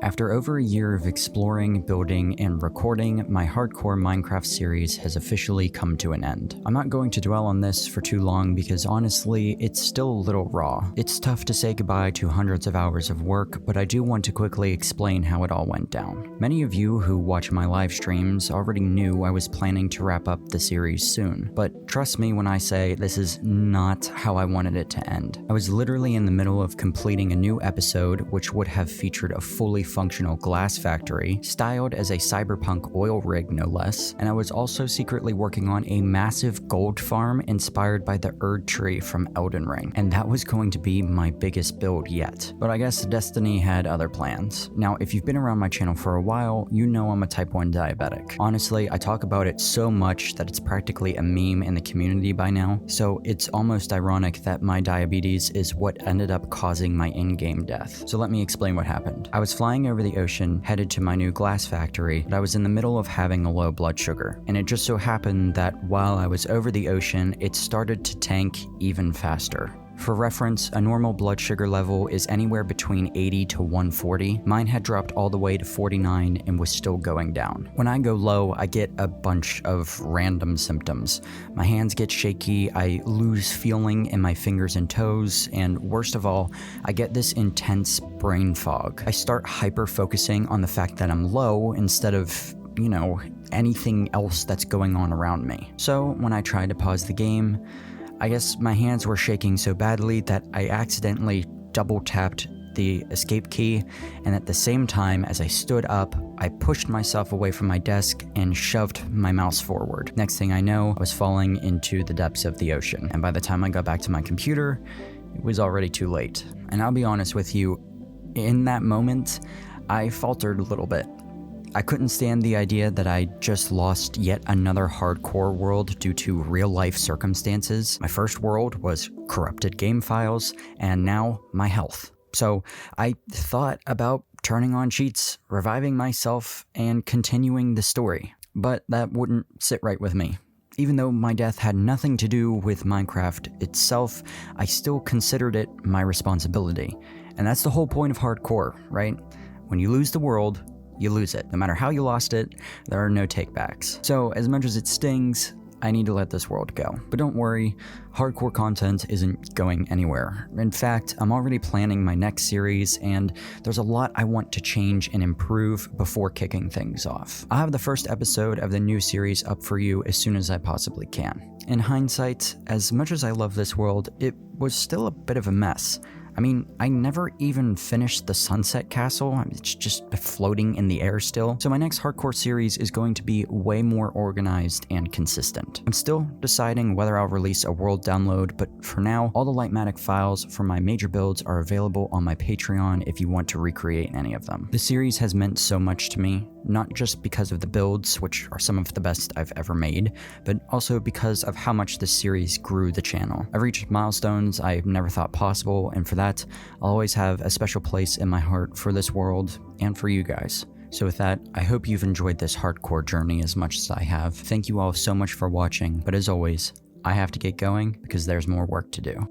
After over a year of exploring, building, and recording, my hardcore Minecraft series has officially come to an end. I'm not going to dwell on this for too long because honestly, it's still a little raw. It's tough to say goodbye to hundreds of hours of work, but I do want to quickly explain how it all went down. Many of you who watch my live streams already knew I was planning to wrap up the series soon, but trust me when I say this is not how I wanted it to end. I was literally in the middle of completing a new episode which would have featured a fully functional glass factory, styled as a cyberpunk oil rig no less, and I was also secretly working on a massive gold farm inspired by the Erd tree from Elden Ring, and that was going to be my biggest build yet. But I guess destiny had other plans. Now, if you've been around my channel for a while, you know I'm a type 1 diabetic. Honestly, I talk about it so much that it's practically a meme in the community by now, so it's almost ironic that my diabetes is what ended up causing my in-game death. So let me explain what happened. I was flying over the ocean, headed to my new glass factory, but I was in the middle of having a low blood sugar, and it just so happened that while I was over the ocean, it started to tank even faster. For reference, a normal blood sugar level is anywhere between 80 to 140. Mine had dropped all the way to 49 and was still going down. When I go low, I get a bunch of random symptoms. My hands get shaky, I lose feeling in my fingers and toes, and worst of all, I get this intense brain fog. I start hyper-focusing on the fact that I'm low instead of anything else that's going on around me. So when I tried to pause the game, I guess my hands were shaking so badly that I accidentally double tapped the escape key, and at the same time as I stood up, I pushed myself away from my desk and shoved my mouse forward. Next thing I know, I was falling into the depths of the ocean, and by the time I got back to my computer, it was already too late. And I'll be honest with you, in that moment, I faltered a little bit. I couldn't stand the idea that I just lost yet another hardcore world due to real-life circumstances. My first world was corrupted game files, and now my health. So I thought about turning on cheats, reviving myself, and continuing the story. But that wouldn't sit right with me. Even though my death had nothing to do with Minecraft itself, I still considered it my responsibility. And that's the whole point of hardcore, right? When you lose the world, you lose it. No matter how you lost it, there are no takebacks. So as much as it stings, I need to let this world go. But don't worry, hardcore content isn't going anywhere. In fact, I'm already planning my next series, and there's a lot I want to change and improve before kicking things off. I'll have the first episode of the new series up for you as soon as I possibly can. In hindsight, as much as I love this world, it was still a bit of a mess. I mean, I never even finished the Sunset Castle. It's just floating in the air still. So my next hardcore series is going to be way more organized and consistent. I'm still deciding whether I'll release a world download, but for now, all the Lightmatic files for my major builds are available on my Patreon if you want to recreate any of them. The series has meant so much to me, not just because of the builds, which are some of the best I've ever made, but also because of how much this series grew the channel. I've reached milestones I never thought possible, and for that, I'll always have a special place in my heart for this world and for you guys. So with that, I hope you've enjoyed this hardcore journey as much as I have. Thank you all so much for watching, but as always, I have to get going because there's more work to do.